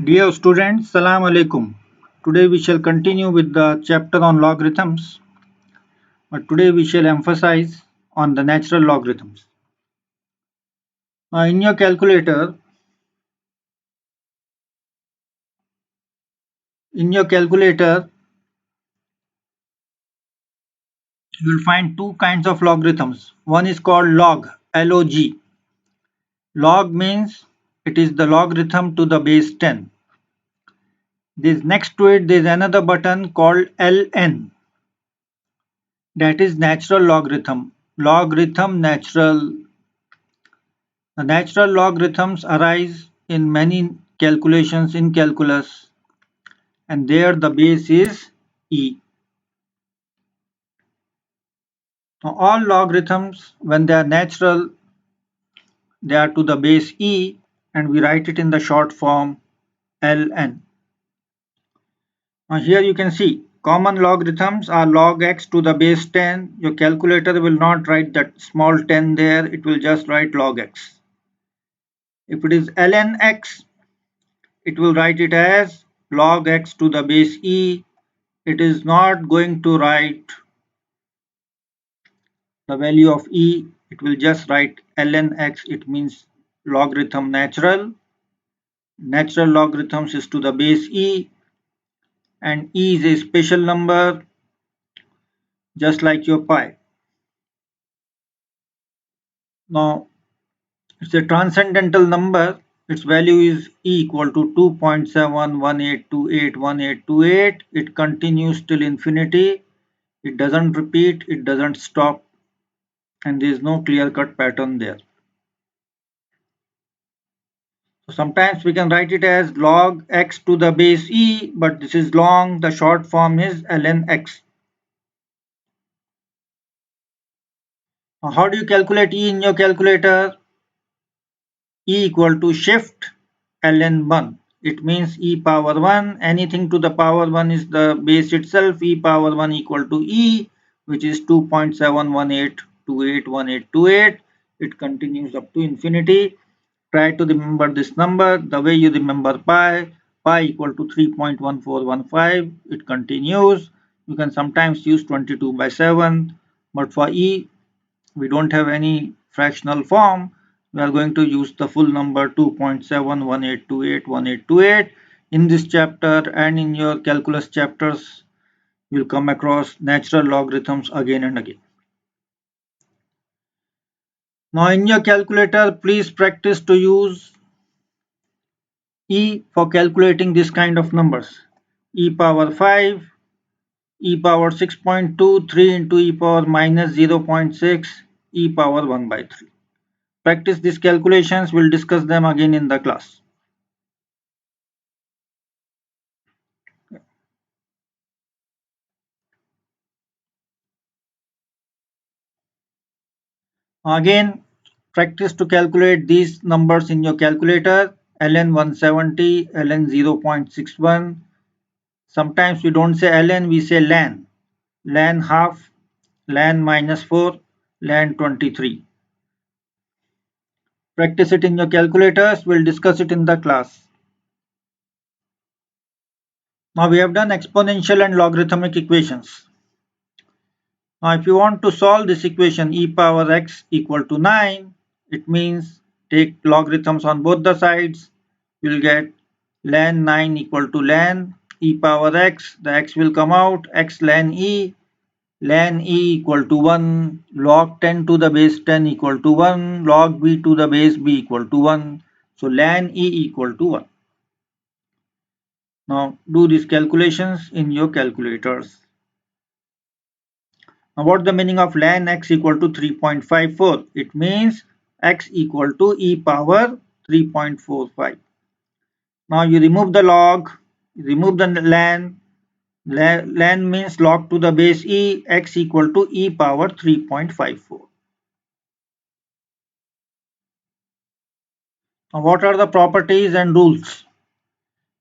Dear students, Salam Alaikum. Today we shall continue with the chapter on logarithms, but today we shall emphasize on the natural logarithms. In your calculator, you will find two kinds of logarithms. One is called log, L-O-G. Log means it is the logarithm to the base 10. This next to it there is another button called ln. That is natural logarithm. Logarithm natural. The natural logarithms arise in many calculations in calculus, and there the base is e. Now all logarithms, when they are natural, they are to the base e, and we write it in the short form ln. Now here you can see common logarithms are log x to the base 10. Your calculator will not write that small 10 there, it will just write log x. If it is ln x, it will write it as log x to the base e. It is not going to write the value of e, it will just write ln x. It means logarithm natural. Natural logarithms is to the base e, and e is a special number just like your pi. Now it's a transcendental number. Its value is e equal to 2.718281828. It continues till infinity. It doesn't repeat, it doesn't stop, and there is no clear-cut pattern there. So sometimes we can write it as log x to the base e, but this is long. The short form is ln x. Now how do you calculate e in your calculator? E equal to shift ln 1. It means e power 1. Anything to the power 1 is the base itself. E power 1 equal to e, which is 2.718281828. It continues up to infinity. Try to remember this number the way you remember pi. Pi equal to 3.1415. It continues. You can sometimes use 22/7, but for e we don't have any fractional form. We are going to use the full number 2.718281828. In this chapter and in your calculus chapters, you'll come across natural logarithms again and again. Now in your calculator, please practice to use e for calculating this kind of numbers. E power 5, e power 6.2, 3 into e power minus 0.6, e power 1/3. Practice these calculations. We'll discuss them again in the class. Again, practice to calculate these numbers in your calculator. ln 170, ln 0.61. Sometimes we don't say ln, we say ln. Ln half, ln -4, ln 23. Practice it in your calculators. We'll discuss it in the class. Now we have done exponential and logarithmic equations. Now if you want to solve this equation e power x equal to 9, it means take logarithms on both the sides. You'll get ln 9 equal to ln e power x. The x will come out, x ln e equal to 1, log 10 to the base 10 equal to 1, log b to the base b equal to 1. So ln e equal to 1. Now do these calculations in your calculators. Now what is the meaning of ln x equal to 3.54? It means x equal to e power 3.45. Now you remove the log, remove the ln. Ln means log to the base e, x equal to e power 3.54. Now what are the properties and rules?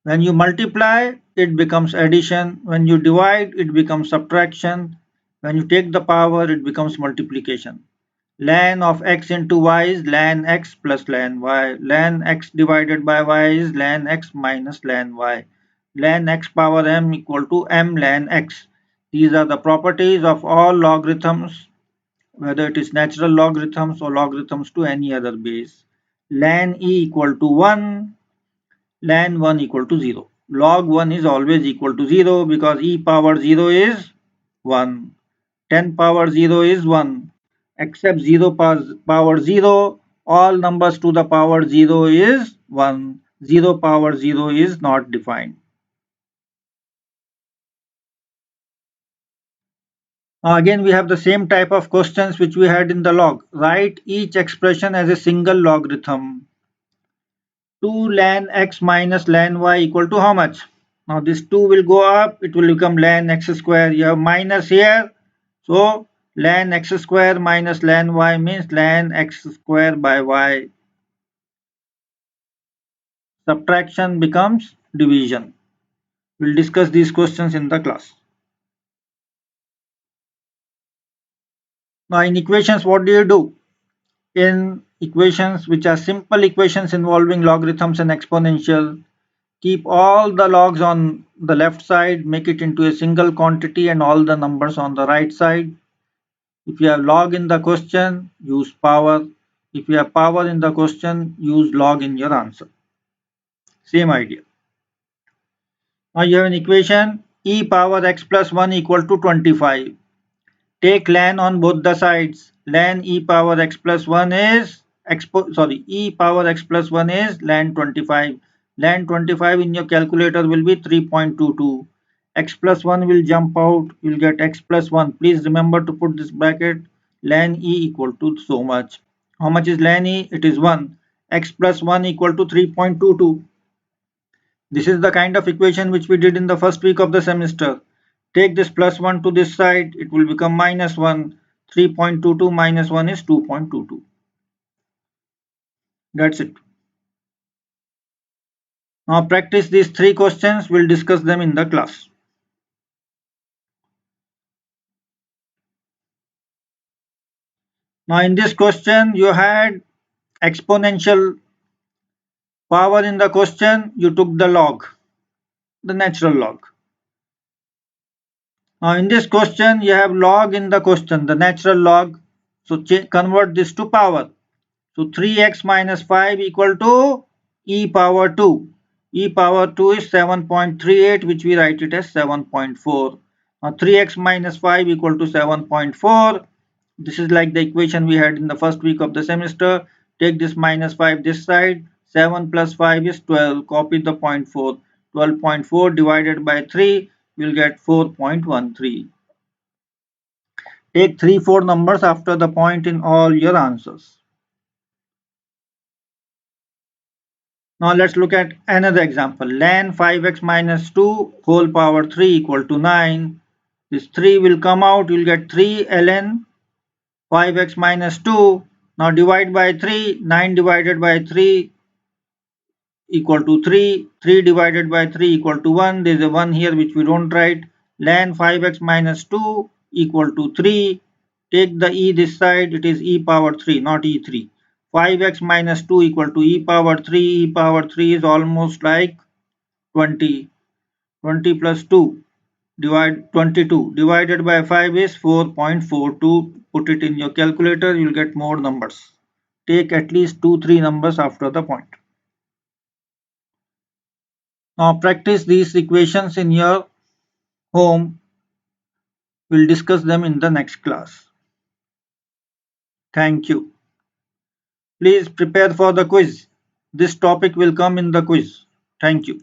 When you multiply, it becomes addition. When you divide, it becomes subtraction. When you take the power, it becomes multiplication. Ln of x into y is ln x plus ln y. Ln x divided by y is ln x minus ln y. Ln x power m equal to m ln x. These are the properties of all logarithms, whether it is natural logarithms or logarithms to any other base. Ln e equal to 1, ln 1 equal to 0. Log 1 is always equal to 0 because e power 0 is 1. 10 power 0 is 1. Except 0 power 0, all numbers to the power 0 is 1. 0 power 0 is not defined. Again, we have the same type of questions which we had in the log. Write each expression as a single logarithm. 2 ln x minus ln y equal to how much? Now this 2 will go up, it will become ln x square. You have minus here. So ln x square minus ln y means ln x square by y. Subtraction becomes division. We'll discuss these questions in the class. Now in equations, what do you do? In equations which are simple equations involving logarithms and exponential, keep all the logs on the left side, make it into a single quantity and all the numbers on the right side. If you have log in the question, use power. If you have power in the question, use log in your answer. Same idea. Now you have an equation e power x plus 1 equal to 25. Take ln on both the sides. Ln e power x plus 1 is e power x plus 1 is ln 25. Ln 25 in your calculator will be 3.22. X plus 1 will jump out. You'll get x plus 1. Please remember to put this bracket. Ln e equal to so much. How much is ln e? It is 1. X plus 1 equal to 3.22. This is the kind of equation which we did in the first week of the semester. Take this plus 1 to this side, it will become minus 1. 3.22 minus 1 is 2.22. That's it. Now practice these three questions. We'll discuss them in the class. Now in this question, you had exponential power in the question. You took the log, the natural log. Now in this question, you have log in the question, the natural log. So convert this to power. So 3x minus 5 equal to e power 2. E power 2 is 7.38, which we write it as 7.4. Now 3x minus 5 equal to 7.4. This is like the equation we had in the first week of the semester. Take this minus 5 this side. 7 plus 5 is 12. Copy the 0.4. 12.4 divided by 3 will get 4.13. Take 3, 4 numbers after the point in all your answers. Now let's look at another example. Ln 5x minus 2 whole power 3 equal to 9. This 3 will come out. You'll get 3 ln 5x minus 2. Now divide by 3. 9 divided by 3 equal to 3. 3 divided by 3 equal to 1. There is a 1 here which we don't write. Ln 5x minus 2 equal to 3. Take the e this side. It is e power 3, not e3. 5x minus 2 equal to e power 3. E power 3 is almost like 20. 20 plus 2 divide 22 divided by 5 is 4.42. Put it in your calculator, you'll get more numbers. Take at least 2-3 numbers after the point. Now practice these equations in your home. We'll discuss them in the next class. Thank you. Please prepare for the quiz. This topic will come in the quiz. Thank you.